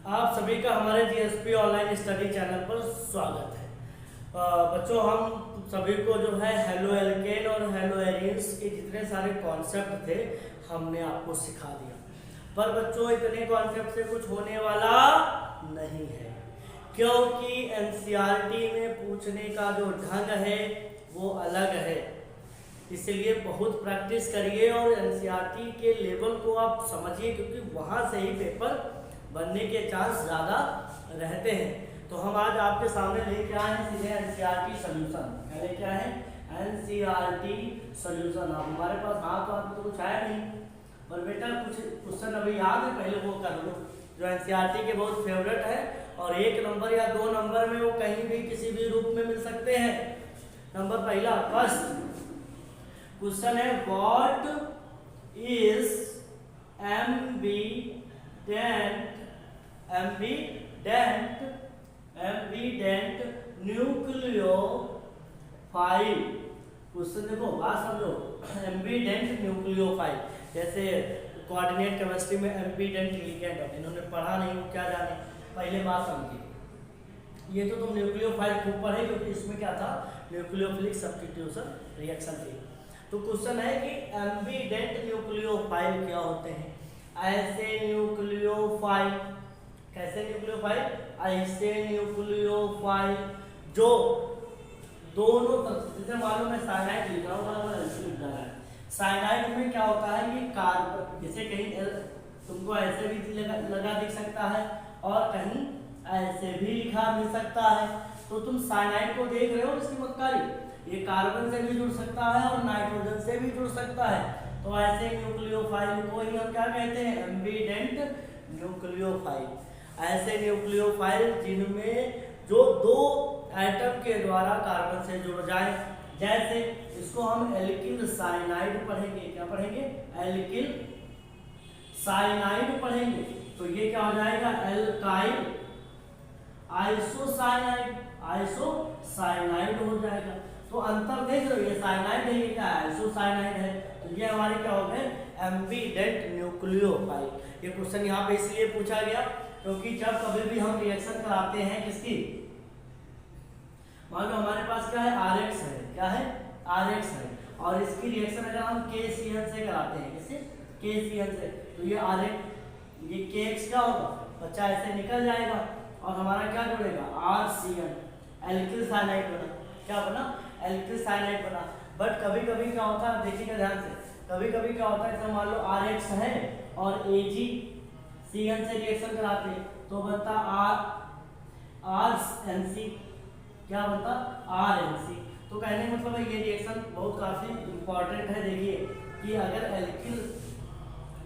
आप सभी का हमारे जीएसपी ऑनलाइन स्टडी चैनल पर स्वागत है। बच्चों, हम सभी को जो है हेलो एल्केन और हेलो एरियंस के जितने सारे कॉन्सेप्ट थे हमने आपको सिखा दिया, पर बच्चों इतने कॉन्सेप्ट से कुछ होने वाला नहीं है, क्योंकि एनसीईआरटी में पूछने का जो ढंग है वो अलग है। इसलिए बहुत प्रैक्टिस करिए और एनसीईआरटी के लेवल को आप समझिए, क्योंकि वहाँ से ही पेपर बनने के चांस ज़्यादा रहते हैं। तो हम आज आपके सामने लेके आए हैं सीधे एनसीईआरटी सॉल्यूशन। क्या लेके आए हैं? NCERT solution. अब हमारे पास हाथ हाथ तो कुछ आया नहीं, पर बेटा कुछ क्वेश्चन अभी याद है, पहले वो कर लो जो एनसीईआरटी के बहुत फेवरेट है और 1 नंबर या 2 नंबर में वो कहीं भी किसी भी रूप में मिल सकते हैं। नंबर पहला फर्स्ट क्वेश्चन है, व्हाट इज एम्बीडेंट न्यूक्लियोफाइल। क्वेश्चन देखो, बात समझो। एम्बीडेंट न्यूक्लियोफाइल, जैसे कोऑर्डिनेट केमिस्ट्री में एम्बीडेंट लिगेंड, अब इन्होंने पढ़ा नहीं वो क्या जाने, पहले बात समझिए। ये तो तुम न्यूक्लियोफाइल खूब पढ़े, क्योंकि इसमें क्या था, न्यूक्लियोफिलिक सब्स्टिट्यूशन रिएक्शन थी। तो क्वेश्चन है कि एम्बीडेंट न्यूक्लियोफाइल क्या होते हैं? ऐसे न्यूक्लियोफाइल, कैसे न्यूक्लियोफाइल? ऐसे न्यूक्लियोफाइल जो दोनों तरफ, जैसे मालूम है साइनाइड लिखा हुआ है, साइनाइड में क्या होता है कि कार्बन, जैसे कहीं तुमको ऐसे भी लगा दिख सकता है और कहीं ऐसे भी लिखा मिल सकता है। तो तुम साइनाइड को देख रहे हो, इसकी मक्कारी, ये कार्बन से भी जुड़ सकता है और नाइट्रोजन से भी जुड़ सकता है। तो ऐसे न्यूक्लियोफाइल को ही हम क्या कहते हैं? एम्बीडेंट न्यूक्लियोफाइल। ऐसे न्यूक्लियोफाइल जिनमें जो 2 एटम के द्वारा कार्बन से जुड़ जाए, जैसे इसको हम एल्किल साइनाइड पढ़ेंगे। क्या पढ़ेंगे? एल्किल साइनाइड पढ़ेंगे। तो ये क्या हो जाएगा? एल्काइल आइसोसाइनाइड, आइसोसाइनाइड हो जाएगा। तो अंतर देख रहे हो, ये साइनाइड है, ये क्या है? आइसोसाइनाइड है। तो ये हमारे क्या हो गए? एम्बीडेंट न्यूक्लियोफाइल। ये क्वेश्चन यहाँ पे इसलिए पूछा गया क्योंकि जब कभी भी हम रिएक्शन कराते हैं किसकी, मान लो हमारे पास क्या है, RX है, क्या है, RX है, और इसकी रिएक्शन अगर हम KCl से कराते हैं, किससे? KCl से, तो ये RX, ये KX क्या होगा, बच्चा ऐसे निकल जाएगा और हमारा क्या जुड़ेगा? RCl, एल्किल साइनाइड बना। क्या बना? एल्किल साइनाइड बना। बट कभी कभी क्या होता है, देखिएगा ध्यान से, कभी कभी क्या होता है, जैसे मान लो RX है और AgCl से रिएक्शन कराते हैं तो बनता RNC। क्या बनता? RNC। तो कहने का मतलब है ये रिएक्शन बहुत काफी इंपॉर्टेंट है। देखिए कि अगर एल्किल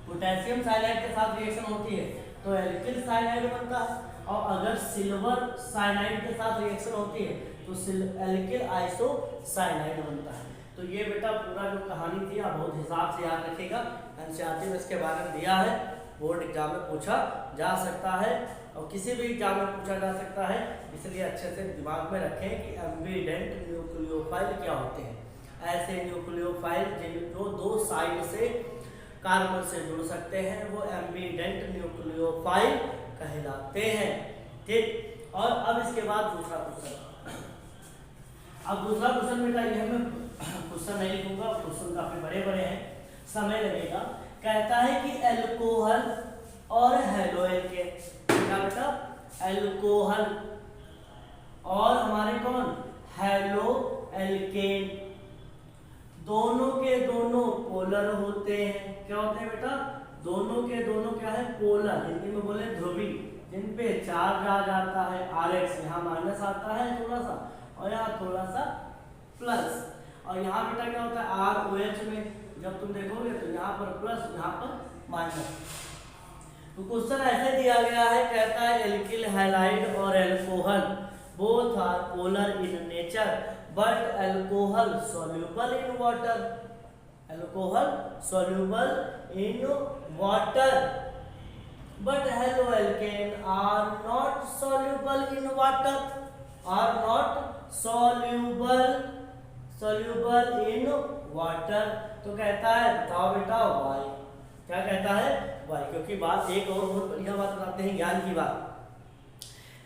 पोटेशियम साइनाइड के साथ रिएक्शन होती है तो एल्किल साइनाइड बनता है, और अगर सिल्वर साइनाइड के साथ रिएक्शन होती है तो एल्किल आइसोसाइनाइड बनता है। तो ये बेटा पूरा जो कहानी थी आप बहुत हिसाब से याद रखिएगा। एनसीईआरटी में इसके बारे में दिया है, बोर्ड एग्जाम में पूछा जा सकता है और किसी भी एग्जाम में पूछा जा सकता है, इसलिए अच्छे से दिमाग में रखें कि एम्बीडेंट न्यूक्लियोफाइल क्या होते हैं। ऐसे न्यूक्लियोफाइल जो 2 साइड से कार्बन से जुड़ सकते हैं वो एम्बीडेंट न्यूक्लियोफाइल कहलाते हैं। ठीक, और अब इसके बाद दूसरा क्वेश्चन। अब दूसरा क्वेश्चन बेटा ये मैं क्वेश्चन नहीं लिखूंगा, क्वेश्चन काफी बड़े बड़े हैं, समय लगेगा। कहता है कि एल्कोहल और हेलो एल्केन, क्या बेटा? एल्कोहल और हमारे कौन? हेलो एल्केन, दोनों के दोनों पोलर होते हैं। क्या होते हैं बेटा? दोनों के दोनों क्या है? पोलर, हिंदी में बोले ध्रुवी, जिन पे चार्ज आ जाता है RX, यहाँ माइनस आता है थोड़ा सा और यहाँ थोड़ा सा प्लस, और यहाँ बेटा क्या होता है? ROH में जब तुम देखोगे तो यहाँ पर प्लस, यहाँ पर माइनस। तो क्वेश्चन ऐसे दिया गया है, कहता है एल्किल हैलाइड और alcohol both are polar in nature but alcohol soluble in water, alcohol soluble in water, but haloalkane are not soluble in water, are not soluble in water. तो कहता है बताओ बेटा वाई, क्या कहता है? Y. क्योंकि बात एक और बहुत बढ़िया बात बताते हैं, ज्ञान की बात,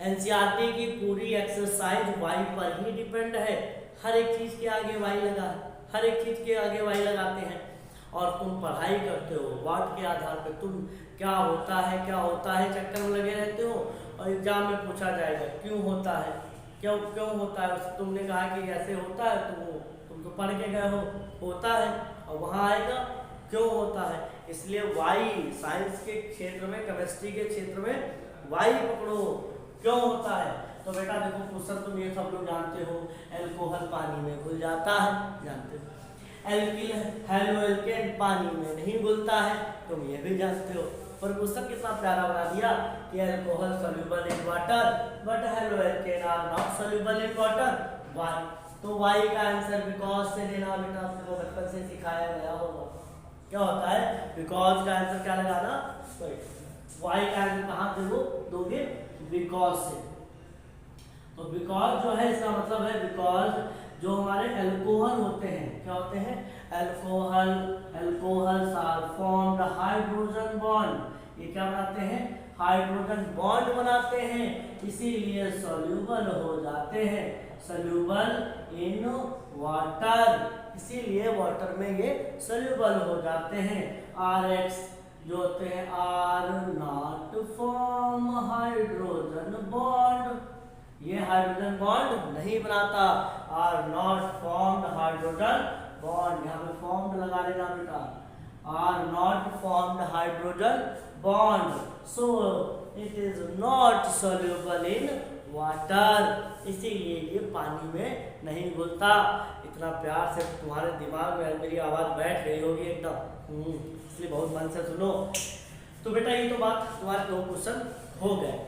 एनसीईआरटी की पूरी एक्सरसाइज वाई पर ही डिपेंड है। हर एक चीज के आगे वाई लगा है, हर एक चीज के आगे वाई लगाते हैं। और तुम पढ़ाई करते हो वाट के आधार पे, तुम क्या होता है चक्कर में लगे रहते हो, और एग्जाम में पूछा जाएगा क्यों होता है, क्यों होता है। उससे तुमने कहा कि ऐसे होता है, तुम तो पढ़ के गए हो होता है, और वहाँ आएगा क्यों होता है। इसलिए वाई साइंस के क्षेत्र में, केमिस्ट्री के क्षेत्र में वाई पकड़ो, क्यों होता है। तो बेटा देखो क्वेश्चन तुम ये सब लोग जानते हो, एल्कोहल पानी में घुल जाता है, जानते हो। एल्किल हेलोएल्केन पानी में नहीं घुलता है, तुम ये भी जानते हो। पर क्वेश्चन कितना प्यारा बना दिया कि alcohol soluble in water but haloalkane are not soluble in water. Why? तो वाई का आंसर बिकॉज से देना बेटा, आपको बचपन से सिखाया गया होगा। क्या होता है बिकॉज का आंसर क्या लगाना, वाई का आंसर कहाँ दोगे, बिकॉज से। तो बिकॉज जो है इसका मतलब है बिकॉज जो हमारे अल्कोहल होते हैं, क्या होते हैं, alcohols are formed hydrogen bond. ये क्या बनाते हैं, हाइड्रोजन बॉन्ड बनाते हैं, इसीलिए सॉल्यूबल हो जाते हैं, सॉल्यूबल इन वाटर, इसीलिए वाटर में ये सॉल्यूबल हो जाते हैं। RX जो होते हैं are not form hydrogen bond, ये हाइड्रोजन बॉन्ड नहीं बनाता, are not formed hydrogen bond, यहाँ पे फॉर्म्ड लगा लेना बेटा, are not formed hydrogen bond, so it is not soluble in water, इसीलिए ये पानी में नहीं घुलता। इतना प्यार से तुम्हारे दिमाग में मेरी आवाज बैठ गई होगी एकदम, इसलिए बहुत मन से सुनो। तो बेटा ये तो बात तुम्हारे 2 क्वेश्चन हो गए।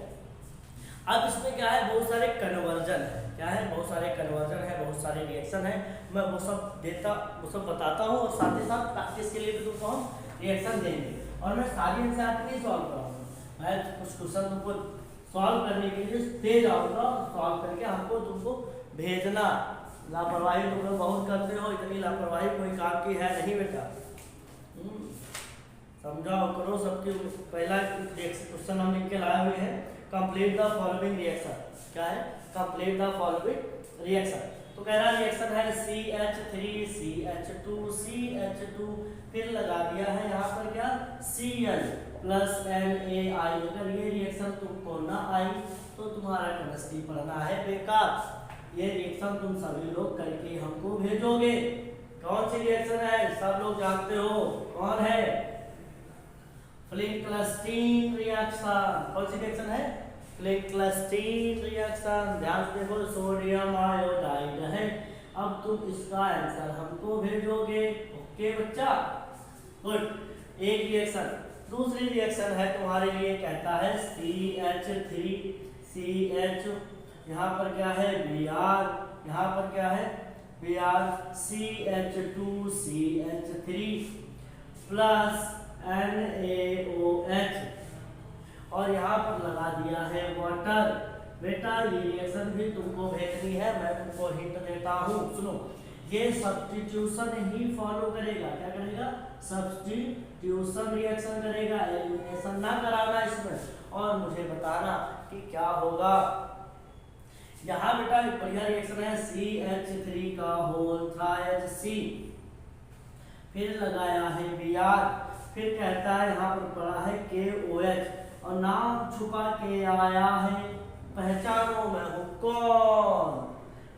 अब इसमें क्या है, बहुत सारे कन्वर्जन है, क्या है, बहुत सारे कन्वर्जन है, बहुत सारे रिएक्शन है, मैं वो सब बताता हूँ, और साथ ही साथ प्रैक्टिस के लिए भी तुमको हम रिएक्शन देंगे। और मैं सारी आंसर नहीं सॉल्व कराऊंगा, मैं कुछ क्वेश्चन तुमको सॉल्व करने के लिए दे जाऊंगा, सॉल्व करके हमको तुमको भेजना। लापरवाही तुम लोग बहुत करते हो, इतनी लापरवाही कोई काम की है नहीं बेटा, समझाओ करो सबकी। पहला क्वेश्चन हम लिख के लाए हुए हैं, कंप्लीट द फॉलोइंग रिएक्शन, क्या है, कंप्लीट द फॉलोइंग रिएक्शन। तो कह रहा रिएक्शन है CH3CH2 CH2, फिर लगा दिया है यहाँ पर क्या Cl प्लस NaI। अगर ये रिएक्शन तुमको ना आई तो तुम्हारा केमिस्ट्री पढ़ना है बेकार। ये रिएक्शन तुम सभी लोग करके हमको भेजोगे। कौन सी रिएक्शन है, सब लोग जानते हो कौन है, फ्लिंकलस्टीन रिएक्शन। कौन सी रिएक्शन है, फ्लिंकलस्टीन रिएक्शन। ध्यान से देखो, सोडियम आयोडाइड है। अब तुम इसका आंसर हमको भेजोगे, ओके बच्चा, गुड। एक रिएक्शन, दूसरी रिएक्शन है तुम्हारे लिए, कहता है CH3CH, यहाँ पर क्या है Br, यहाँ पर क्या है Br, CH2CH3 प्लस NaOH, और यहाँ पर लगा दिया है वाटर। बेटा ये रिएक्शन भी तुमको भेजनी है, मैं तुमको हिंट देता हूँ, सुनो। ये सब्स्टिट्यूशन ही फॉलो करेगा, क्या करेगा, सब्स्टिट्यूशन रिएक्शन करेगा, एलिमिनेशन ना कराना इसमें, और मुझे बताना कि क्या होगा। यहाँ बेटा एक बढ़िया रिएक्शन है CH3 का होल HC, फिर लगाया है Br, फिर कहता है यहाँ पर पड़ा है KOH, और नाम छुपा के आया है, पहचानो मैं हूँ कौन,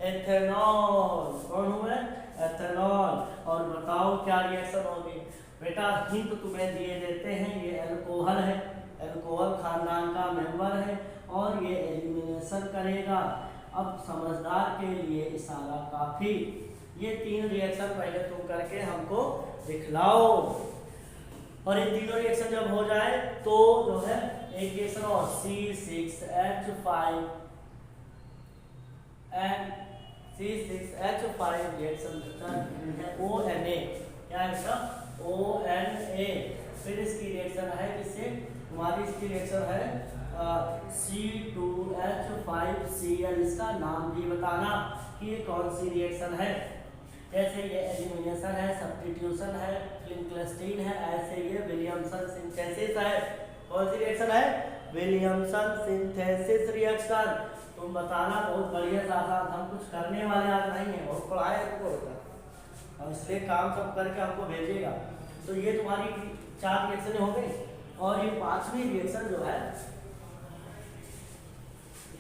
एथेनॉल। कौन हूँ मैं, एथेनॉल। और बताओ क्या रिएक्शन होगी। बेटा हिंट तुम्हें दिए देते हैं, ये अल्कोहल है, अल्कोहल खानदान का मेंबर है, और ये एलिमिनेशन करेगा। अब समझदार के लिए इशारा काफी। ये 3 रिएक्शन पहले तुम करके हमको दिखलाओ, और ये तीनों रिएक्शन जब हो जाए तो जो है एक रिएक्शन और C6H5 एंड C6H5 रिएक्शन है ONA, क्या है इसका ONA। फिर इसकी रिएक्शन है किससे, तुम्हारी इसकी रिएक्शन है C2H5Cl। इसका नाम भी बताना कि ये कौन सी रिएक्शन है। जैसे ये एलिमिनेशन है, सब्स्टिट्यूशन है, क्लिंकलस्टीन है, ऐसे ये विलियमसन सिंथेसिस है। कौन सी रिएक्शन है? Williamson synthesis reaction. तुम बताना, बहुत बढ़िया सा आसान, हम कुछ करने वाले आज नहीं है, बहुत पढ़ाए हमको होता, और इसलिए काम सब करके हमको भेजेगा। तो ये तुम्हारी 4 रिएक्शन हो गई, और ये 5वीं रिएक्शन जो है,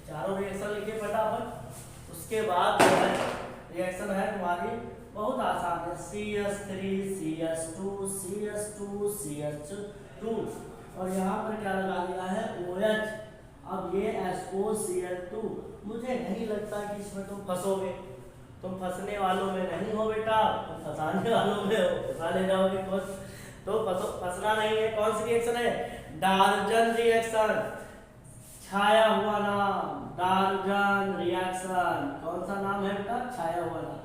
चारों रिएक्शन लिखिए फटाफट। उसके बाद जो है रिएक्शन है तुम्हारी बहुत आसान है, CH3 CH2 CH2 CH2, और यहाँ पर क्या लगा दिया है OH। अब ये SOCl2, मुझे नहीं लगता कि इसमें तुम फंसोगे, तुम फंसने वालों में नहीं हो बेटा, तुम फंसाने वालों में हो, फंसा ले जाओगे कुछ, तो फंसना नहीं है। कौन सी रिएक्शन है? डाल्टन रिएक्शन, छाया हुआ नाम, डाल्टन रिएक्शन। कौन सा नाम है बेटा? छाया हुआ नाम,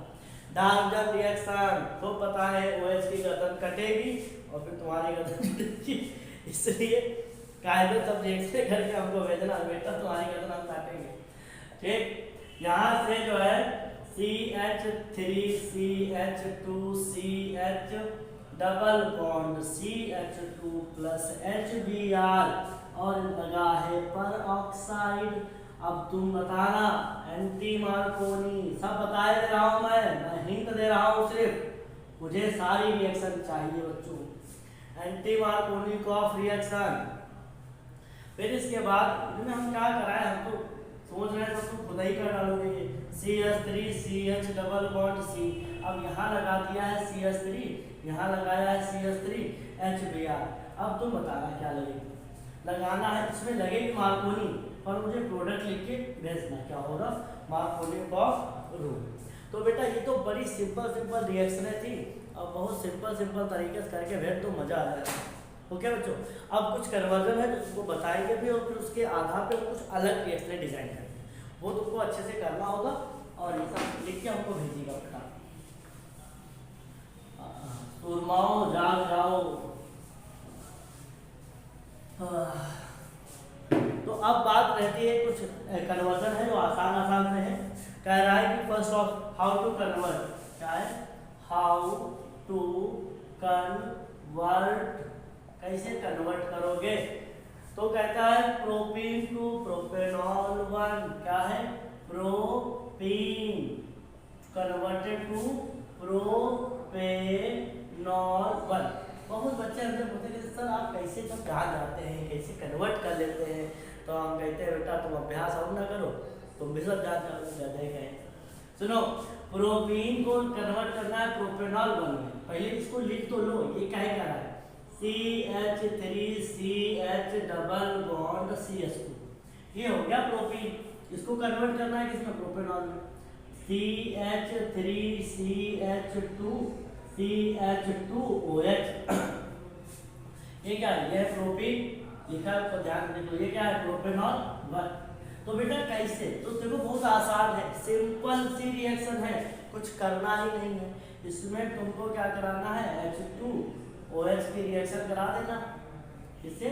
डाल्टन रिएक्शन। तो पता है OH की गर्दन कटेगी और फिर तुम्हारी गर्दन कटेगी, इसलिए कायदे सब रिएक्शन करके हमको भेजना बेटा, तुम्हारी गर्दन हम काटेंगे। ठीक, यहाँ से जो है CH3 CH2 CH double bond CH2 plus HBr, और लगा है पर ऑक्साइड। अब तुम बताना, एंटी मार्कोनी, सब बताए दे रहा हूं मैं हिंट दे रहा हूं सिर्फ, मुझे सारी रिएक्शन चाहिए बच्चों। एंटी मार्कोनी कॉफ रिएक्शन। फिर इसके बाद इनमें हम क्या कराए, हम तो सोच रहे हैं तुम खुद ही कर डालोगे। CH3 CH double bond C, अब यहाँ लगा दिया है CH3, यहाँ लगाया है CH3 HBr। अब तुम बताना क्या लगेगा, लगाना है इसमें लगेगी मार्कोनी, और मुझे प्रोडक्ट लिख के भेजना, क्या होगा? मार्कोनी कॉफ रूल। तो बेटा ये तो बड़ी सिंपल रिएक्शनें थी, और बहुत सिंपल तरीके से करके भेज तो मजा आ जाएगा। ओके बच्चों, अब कुछ कन्वर्जन है जो तुमको बताएंगे भी, और फिर उसके आधार पर कुछ अलग रिएक्शनें डिजाइन करेंगे, वो तुमको अच्छे से करना होगा, और ये सब लिख के हमको भेजिएगा बेटा। सुरमाओ जाग जाओ। तो अब बात रहती है कुछ कन्वर्जन है जो आसान से है। कह रहा है कि first of how to convert, क्या है? हाउ टू कन्वर्ट, कैसे कन्वर्ट करोगे? तो कहता है प्रोपीन टू प्रोपेनॉल 1, क्या है? Propene converted to propanol 1। बहुत बच्चे हमसे पूछते हैं कि सर आप कैसे जब जान जाते हैं, कैसे कन्वर्ट कर लेते हैं? तो हम कहते हैं बेटा तुम अभ्यास और ना करो, तुम भी सब जान जाते। सुनो, प्रोपीन को कन्वर्ट करना है प्रोपेनॉल 1 में, पहले इसको लिख तो लो, ये क्या है? CH3 CH double bond CH2, ये हो गया प्रोपीन। इसको कन्वर्ट करना है किसमें? प्रोपेनॉल में। CH3 CH2 CH2OH, ये क्या है? ये प्रोपीन लिखा है, तो ध्यान देख लो, ये क्या है? प्रोपेनॉल 1। तो बेटा कैसे? तो देखो बहुत आसान है, सिंपल सी रिएक्शन है, कुछ करना ही नहीं है। इसमें तुमको क्या कराना है? H2OH की रिएक्शन करा देना, इससे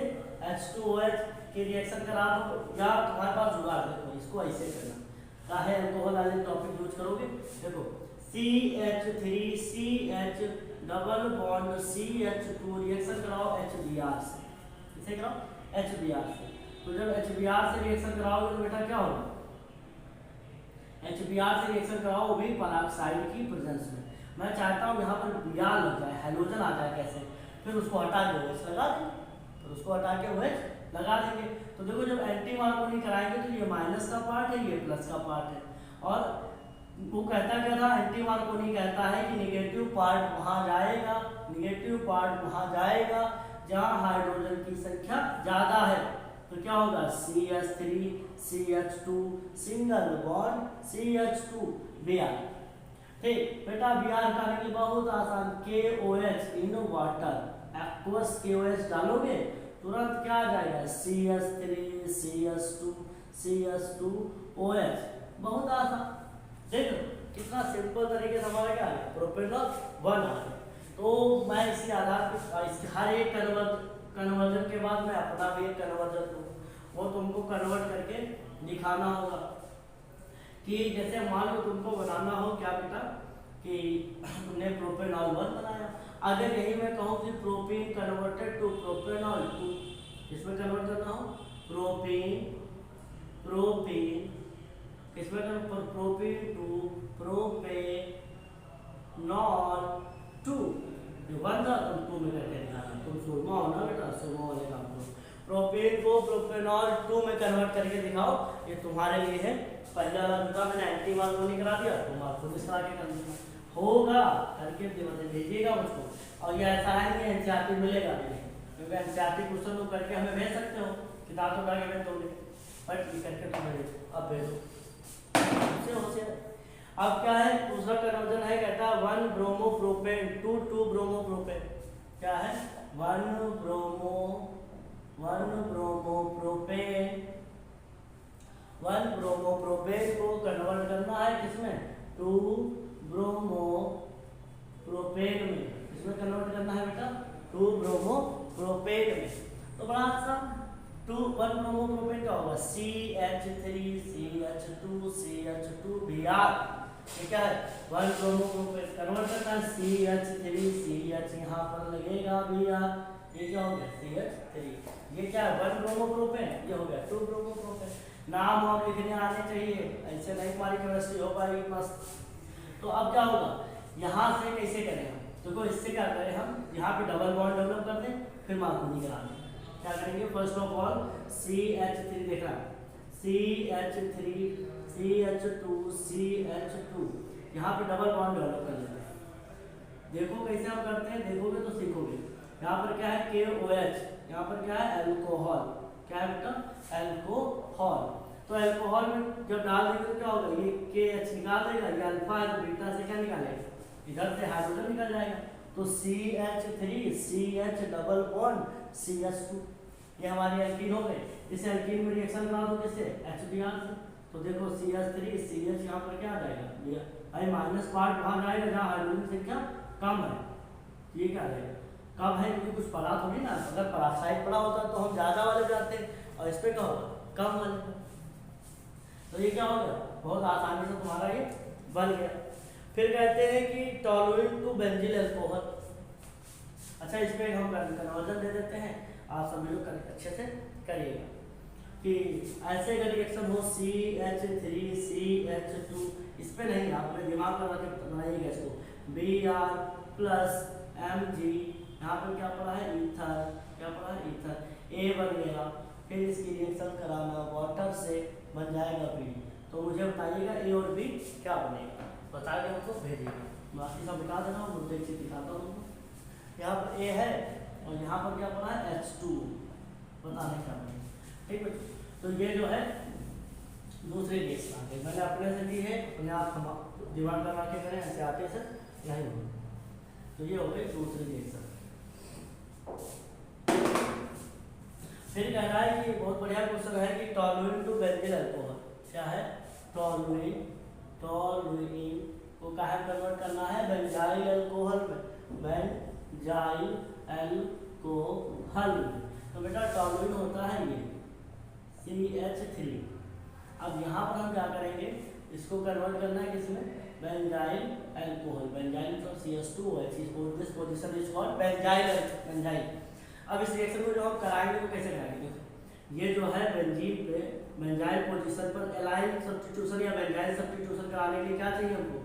H2OH की रिएक्शन करा दो, या तुम्हारे पास जुगाड़ देखो, इसको ऐसे करना, काहे अल्कोहल वाले टॉपिक यूज करोगे। देखो CH3 CH double bond CH2 reaction कराओ HBr से, इसे कराओ HBr से। तो जब HBr से रिएक्शन कराओगे तो बेटा क्या होगा? HBr से रिएक्शन कराओ, वो भी पेरोक्साइड की प्रेजेंस में। मैं चाहता हूँ यहाँ पर Br लग जाए, हैलोजन आ जाए, कैसे? फिर उसको हटा के OH लगा देंगे, फिर उसको हटा के OH लगा देंगे। तो देखो जब एंटी मार्कोनी कराएंगे तो ये माइनस का पार्ट है, ये प्लस का पार्ट है, और वो कहता क्या था? एंटी मार्कोनी कहता है कि निगेटिव पार्ट वहाँ जाएगा, निगेटिव पार्ट वहाँ जाएगा जहाँ हाइड्रोजन की संख्या ज़्यादा है। तो क्या होगा? CH3 CH2 single bond CH2 Br। ठीक बेटा, Br हटाने के लिए बहुत आसान, KOH in water, aqueous KOH डालोगे तुरंत क्या आ जाएगा? CH3 CH2 CH2OH। बहुत आसान, देखो कितना सिंपल तरीके से हमारा क्या है? प्रोपेनॉल 1 आ गया। तो मैं इसी आधार पर हर एक कन्वर्जन के बाद मैं अपना भी एक कन्वर्जन दूँ, वो तुमको कन्वर्ट करके दिखाना होगा। कि जैसे मान लो तुमको बनाना हो क्या बेटा, कि तुमने प्रोपेनॉल 1 बनाया, अगर यही मैं कहूँ कि propene converted to propanol two, किसमें कन्वर्ट करना हो, प्रोपीन किसमें convert, propene to propanol two, one था तुम टू में करके दिखाना, तुम सुरमा हो ना बेटा, सुरमा वाले काम करो। प्रोपेन को प्रोपेनॉल 2 में कन्वर्ट करके दिखाओ, ये तुम्हारे लिए है। पहला वाला दूसरा मैंने एंटी मार्क नहीं करा दिया, तुम मार्क खुद इस तरह के कर देना होगा, करके भेजिएगा मुझको। और ये ऐसा है कि एनसीईआरटी मिलेगा भी नहीं, क्योंकि एनसीईआरटी क्वेश्चन तुम करके हमें भेज सकते हो, किताब तो करके भेज दोगे, बट ये करके तुम भेजो, अब भेजो। अब क्या है, दूसरा कन्वर्जन है, कहता है 1 ब्रोमोप्रोपेन टू 2 ब्रोमोप्रोपेन, क्या है 1 ब्रोमोप्रोपेन को कन्वर्ट करना है किसमें, 2 ब्रोमोप्रोपेन में, किसमें कन्वर्ट करना है बेटा, 2 ब्रोमोप्रोपेन में। तो बड़ा आसान, 1 ब्रोमोप्रोपेन का होगा CH3CH2CH2Br, ठीक है 1 ब्रोमोप्रोपेन कन्वर्ट करना है CH3CH, यहाँ पर लगेगा Br, ये क्या हो गया CH3, ये क्या है 1 ब्रोमोप्रोपेन, ये हो गया 2 ब्रोमोप्रोपेन। नाम और लिखने आने चाहिए, ऐसे नहीं तुम्हारी केमिस्ट्री हो पाएगी मस्त। तो अब क्या होगा, यहाँ से कैसे करें हम, देखो इससे क्या करें हम, यहाँ पे डबल बॉन्ड डेवलप कर दें, फिर मार्कोनी करा दें। क्या करेंगे, फर्स्ट ऑफ ऑल CH3 देखना, CH3 CH2 यहाँ पे डबल बॉन्ड डेवलप कर लेते हैं। देखो कैसे हम करते हैं, देखोगे तो सीखोगे। यहाँ पर क्या है KOH, यहाँ पर क्या है अल्कोहल, क्या है बेटा अल्कोहल। तो अल्कोहल में जब डाल देंगे तो क्या होगा, ये KH निकाल देगा, ये अल्फा है तो बीटा से क्या निकालेगा, इधर से हाइड्रोजन निकल जाएगा। तो CH3 CH double bond CH2, ये हमारी एल्कीन हो गए। इस एल्कीन में रिएक्शन करा दो किससे, HBr से। तो देखो CH3 CH यहाँ पर क्या आ जाएगा, भाई माइनस पार्ट वहाँ जाएगा जहाँ हाइड्रोजन संख्या कम है, ये क्या रहेगा कम है, क्योंकि कुछ पढ़ा थोड़ी ना, अगर पराक्साइड पढ़ा होता तो हम ज्यादा वाले जाते, और इस पे क्या होगा कम वाले। तो ये क्या हो गया, बहुत आसानी से तुम्हारा ये बन गया। फिर कहते हैं कि टॉलुइन टू बेंजिल अल्कोहल, अच्छा इस पे हम कन्वर्जन दे देते हैं, आप सभी लोग अच्छे से करिएगा कि ऐसे अगर रिएक्शन हो CH3 CH2, इस पे नहीं, आपने दिमाग लगा के बनाइएगा इसको, Br प्लस Mg, यहाँ पर क्या पड़ा है ईथर, क्या पड़ा है ईथर, A बन गया। फिर इसकी रिएक्शन कराना वाटर से, बन जाएगा B। तो मुझे बताइएगा A और B क्या बनेगा, बता के हमको भेजिएगा, बाकी सब बता देना, मुद्दे से दिखाता हूँ। यहाँ पर A है और यहाँ पर क्या पड़ा है H2, बताने क्या बनेगा, ठीक है। तो ये जो है दूसरे रिएक्शन आते, मैंने अपने से दी है, उन्हें आप दिमाग लगा के करें, ऐसे आते से नहीं होगा। तो ये हो गई दूसरी रिएक्शन। फिर कह रहा है कि बहुत बढ़िया क्वेश्चन है कि टॉलुइन टू बेंजिल अल्कोहल, क्या है टॉलुइन को कहाँ कन्वर्ट करना है, बेंजाइल अल्कोहल में, बेंजाइल अल्कोहल में। तो बेटा टॉलुइन होता है ये CH3। अब यहाँ पर हम क्या करेंगे, इसको कन्वर्ट करना है किसमें, benzyl alcohol, benzyl from CH2OH, this position is called benzyl. अब इस रिएक्शन को जो हम कराएंगे तो कैसे कराएंगे, ये जो है बेंजीन पे बेंजाइल पोजीशन पर एलाइन सब्स्टिट्यूशन या बेंजाइल सब्स्टिट्यूशन कराने के लिए क्या चाहिए हमको,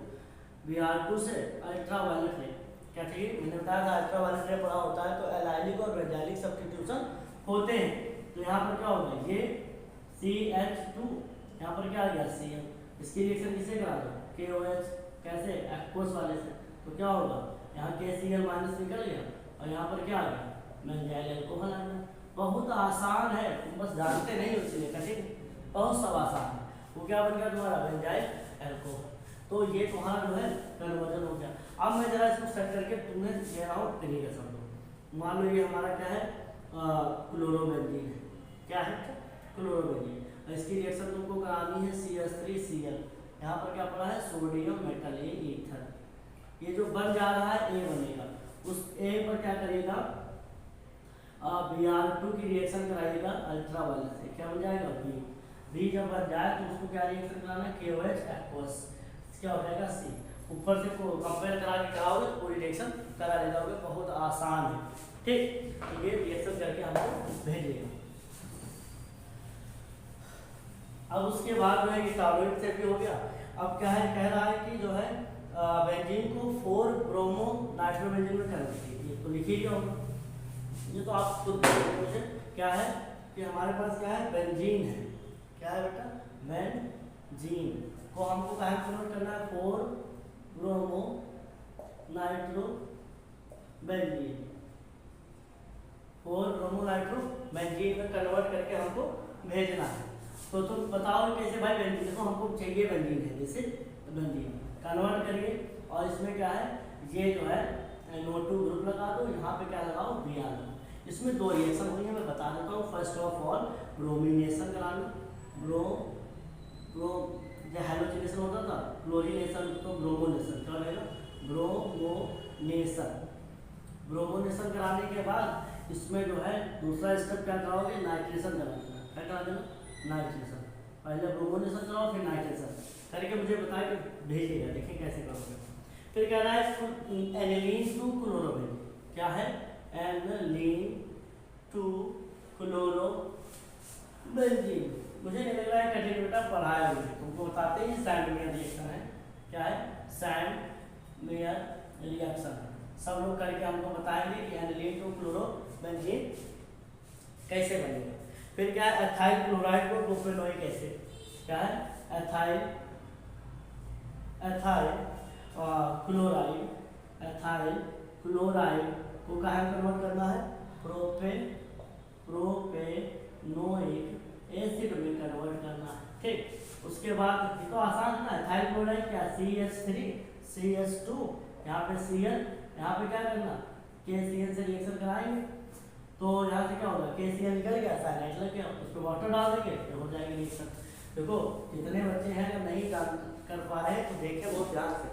Br2 से अल्ट्रावायलेट रे, क्या चाहिए, मैंने बताया था अल्ट्रावायलेट रे पढ़ा होता है तो एलाइनिक और बेंजाइलिक सब्स्टिट्यूशन होते हैं। तो यहाँ पर क्या होगा, ये CH2, यहाँ पर क्या आ गया Cl, इसकी रिएक्शन किससे करा दो KOH, कैसे एक्वस वाले से। तो क्या होगा, यहाँ KCl माइनस निकल गया और यहाँ पर क्या आ गया बेंजाइल अल्कोहल आ गया। बहुत आसान है, तुम बस जानते नहीं हो इसलिए कठिन, बहुत सब आसान है। वो क्या बन गया तुम्हारा बेंजाइल अल्कोहल। तो ये तुम्हारा जो है कन्वर्जन हो गया। अब मैं जरा इसको सेट करके तुम्हें दे रहा हूँ तरीके समझो। मान लो ये हमारा क्या है क्लोरोबेंजीन है, क्या है क्लोरोबेंजीन, इसकी रिएक्शन तुमको करानी है CH3Cl, यहाँ पर क्या पड़ा है सोडियम मेटल ईथर, ये जो बन जा रहा है A बनेगा, उस A पर क्या करिएगा Br2 की रिएक्शन कराइएगा अल्ट्रावायलेट से, क्या बन जाएगा B जब बन जाए तो उसको क्या रिएक्शन कराना है KOH एक्वस, क्या हो जाएगा C। ऊपर से कंपेयर करा के कराओगे तो पूरी रिएक्शन करा ले जाओगे, बहुत आसान है। ठीक, तो ये रिएक्शन करके हमको भेजिएगा। अब उसके बाद जो है ये टॉलरेट से भी हो गया। अब क्या है, कह रहा है कि जो है बेंजीन को 4 ब्रोमो नाइट्रोबेंजीन में कन्वर्ट कीजिए। तो लिखिए क्या होगा, ये तो आप खुद मुझे क्या है कि हमारे पास क्या है, बेंजीन है। क्या है बेटा, बेंजीन को हमको कहाँ कन्वर्ट करना है, 4 ब्रोमो नाइट्रोबेंजीन, 4 ब्रोमो नाइट्रोबेंजीन में कन्वर्ट करके हमको भेजना है। तो तुम बताओ कैसे भाई, बेंजीन देखो हमको चाहिए बेंजीन है, जैसे बेंजीन कन्वर्ट करिए और इसमें क्या है, ये जो है NO2 ग्रुप लगा दो, यहाँ पे क्या लगाओ, Br। इसमें 2 रिएक्शन हुई है, मैं बता देता हूँ। फर्स्ट ऑफ ऑल ब्रोमिनेशन कराना, जो हैलोजिनेशन होता था, क्लोरीनेशन तो ब्रोमोनेशन, क्या रहेगा, ब्रोमोनेशन कराने के बाद इसमें जो है दूसरा स्टेप क्या कराओगे, नाइट्रेशन कराना। क्या करा देना, नाइट्रेशन। पहले ब्रोमोनेशन कराओ फिर नाइट्रेशन करके मुझे बताया कि भेजिएगा, देखिए कैसे करोगे। फिर कह रहा है एनिलीन टू क्लोरोबेंजीन। क्या है, एनिलीन टू क्लोरोबेंजीन। मुझे नहीं लग रहा है कठिन बेटा, पढ़ाया मुझे, तुमको बताते ही सैंडमेयर रिएक्शन है। क्या है, सैंडमेयर रिएक्शन। सब लोग करके हमको बताएंगे कि एनिलीन टू क्लोरोबेंजीन कैसे बनेगा। फिर क्या है, एथाइल क्लोराइड को प्रोपेनोइक एसिड। क्या है, एथाइल क्लोराइड को कहाँ कन्वर्ट करना है, प्रोपेनोइक एसिड में कन्वर्ट करना है। ठीक, उसके बाद ये तो आसान है ना, एथाइल क्लोराइड क्या, CH3CH2, यहाँ पे Cl, यहाँ पे क्या करना, KCl से रिएक्शन कराएंगे तो यहाँ से क्या होगा, KCl निकल गया, साइनाइड लग गया, उस पर वाटर डाल देंगे फिर हो जाएगी रिएक्शन। देखो जितने बच्चे हैं अगर नहीं कर पा रहे हैं तो देखें बहुत ध्यान से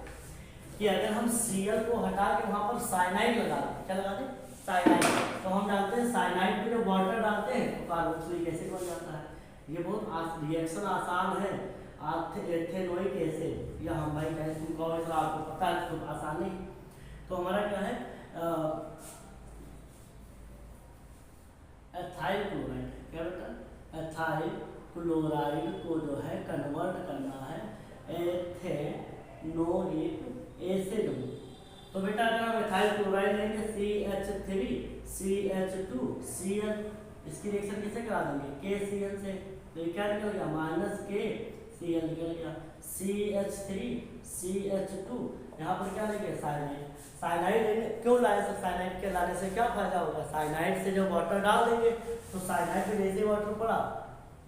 कि अगर हम Cl को हटा के वहाँ पर साइनाइड लगा दें, क्या लगा दें, साइनाइड, तो हम जानते हैं साइनाइड पे जब वाटर डालते हैं तो कार्बोक्सिलिक एसिड बन जाता है। ये बहुत रिएक्शन आसान है, एथेनोइक एसिड, या हम भाई कहें तुम कहो सर आपको पता है तो आसान नहीं। तो हमारा क्या है, एथाइल क्लोराइड, क्या बेटा, एथाइल क्लोराइड को जो है कन्वर्ट करना है एथेनोइक एसिड में। तो बेटा अगर हम एथाइल क्लोराइड लेंगे CH3CH2Cl, इसकी रिएक्शन किससे करा देंगे, KCl से, तो ये क्या निकल गया, -KCl निकल गया, CH3CH2, यहाँ पर क्या लेंगे, साइनाइड। साइनाइड क्यों लाए सर, साइनाइड के लाने से क्या फायदा होगा, साइनाइड से जब वाटर डाल देंगे तो साइनाइड में जैसे वाटर पड़ा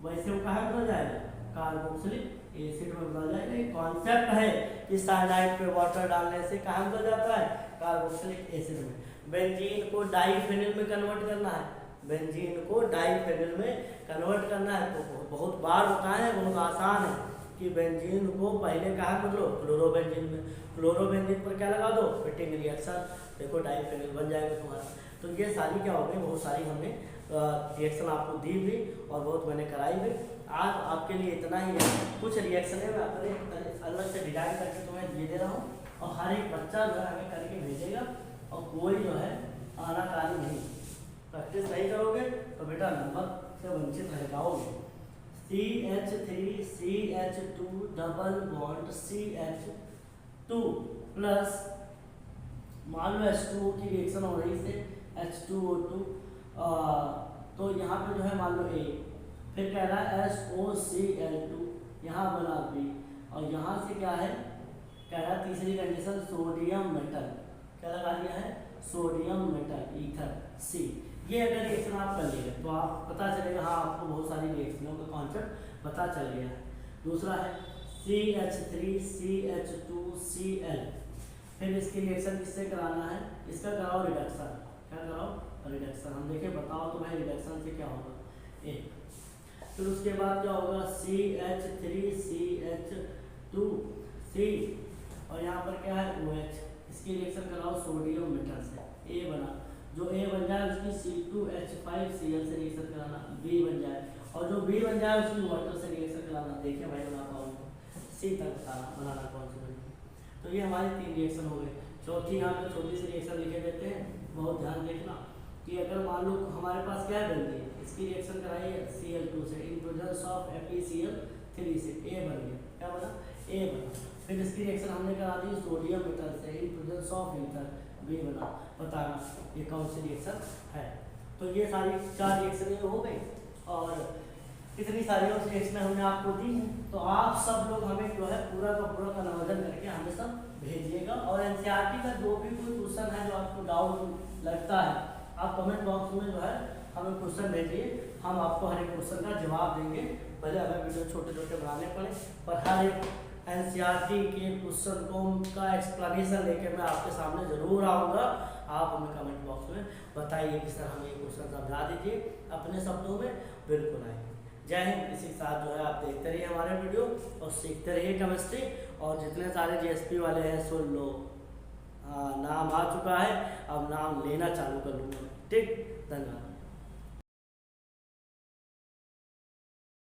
वैसे वो कहाँ बदल जाएगा, कार्बोक्सिलिक एसिड में बदल जाएगा। एक कॉन्सेप्ट है कि साइनाइड पे वाटर डालने से कहाँ बदल जाता है, कार्बोक्सिलिक एसिड में। बेंजीन को डाइफेनिल में कन्वर्ट करना है, बेंजीन को डाइफेनिल में कन्वर्ट करना है तो बहुत बार बताए हैं, बहुत आसान है कि बेंजीन को पहले कहाँ बदलो, क्लोरोबेंजीन में, क्लोरोबेंजीन पर क्या लगा दो, फिटिंग रिएक्शन, देखो डाइफेनिल बन जाएगा तुम्हारा। तो ये सारी क्या हो गई, बहुत सारी हमने रिएक्शन आपको दी भी और बहुत मैंने कराई भी। आज आपके लिए इतना ही है, कुछ रिएक्शन है मैं अपने अलग से डिजाइन करके तुम्हें दे दे रहा हूँ और हर एक बच्चा जो है हमें करके भेजेगा और कोई जो है आनाकानी नहीं, प्रैक्टिस नहीं करोगे तो बेटा नंबर से वंचित रह जाओगे। CH3CH2 double bond CH2 plus मान लो H2O की रिएक्शन हो रही से H2O2, तो यहाँ पे जो है मान लो A, फिर कह रहा है SOCl2, यहाँ बना B, और यहाँ से क्या है, कह रहा है तीसरी कंडीशन सोडियम मेटल, क्या लगा दिया है, सोडियम मेटल ईथर C। ये अगर रिएक्शन आप कर लेंगे तो आप पता चलेगा, हाँ आपको बहुत सारी रिएक्शनों का कॉन्सेप्ट पता चल गया है। दूसरा है CH3CH2Cl, फिर इसकी रिएक्शन किससे कराना है, इसका कराओ रिडक्शन, क्या कराओ, रिडक्शन। हम देखें बताओ तो भाई रिडक्शन से क्या होगा, एक, फिर उसके बाद क्या होगा CH3CH2C, और यहाँ पर क्या है OH, इसकी रिएक्शन कराओ सोडियम मेटल से, A बना, जो A बन जाए उसकी C2H5Cl से रिएक्शन कराना, B बन जाए, और जो B बन जाए उसकी वाटर से रिएक्शन कराना। देखिए भाई बना पाऊँ C तक बताना, बनाना कौन सी बनी। तो ये हमारे 3 रिएक्शन हो गए। चौथी यहाँ पे छोटी सी रिएक्शन लिखे देते हैं, बहुत ध्यान देखना कि अगर मान लो हमारे पास क्या बन गई, इसकी रिएक्शन कराई है Cl2 से इन प्रेजेंस ऑफ FeCl3 से A बन गया, क्या बना A बना। फिर इसकी रिएक्शन हमने करा दी सोडियम मीटर से in presence of ether B बना। बताना ये कौन सी रिएक्शन है। तो ये सारी 4 रिएक्शन हो गई और इतनी सारी रिएक्शन हमने आपको दी हैं। तो आप सब लोग हमें जो है पूरा का पूरा कन्वर्जन करके हमें सब भेजिएगा। और एनसीईआरटी का जो भी कोई क्वेश्चन है जो आपको डाउट लगता है, आप कमेंट बॉक्स में जो है हमें क्वेश्चन भेजिए, हम आपको हर एक क्वेश्चन का जवाब देंगे। भले हमें वीडियो छोटे छोटे बनाने पड़े, पर हर एक एनसीईआरटी के क्वेश्चन को का एक्सप्लेनेशन लेके मैं आपके सामने ज़रूर आऊँगा। आप हमें कमेंट बॉक्स में बताइए कि सर हमें ये क्वेश्चन समझा दीजिए अपने शब्दों में, बिल्कुल आएंगे। जय हिंद। इसी के साथ जो है आप देखते रहिए हमारे वीडियो और सीखते रहिए केमिस्ट्री। और जितने सारे जीएसपी वाले हैं सुन लो, नाम आ चुका है, अब नाम लेना चालू कर लूँगा। ठीक, धन्यवाद।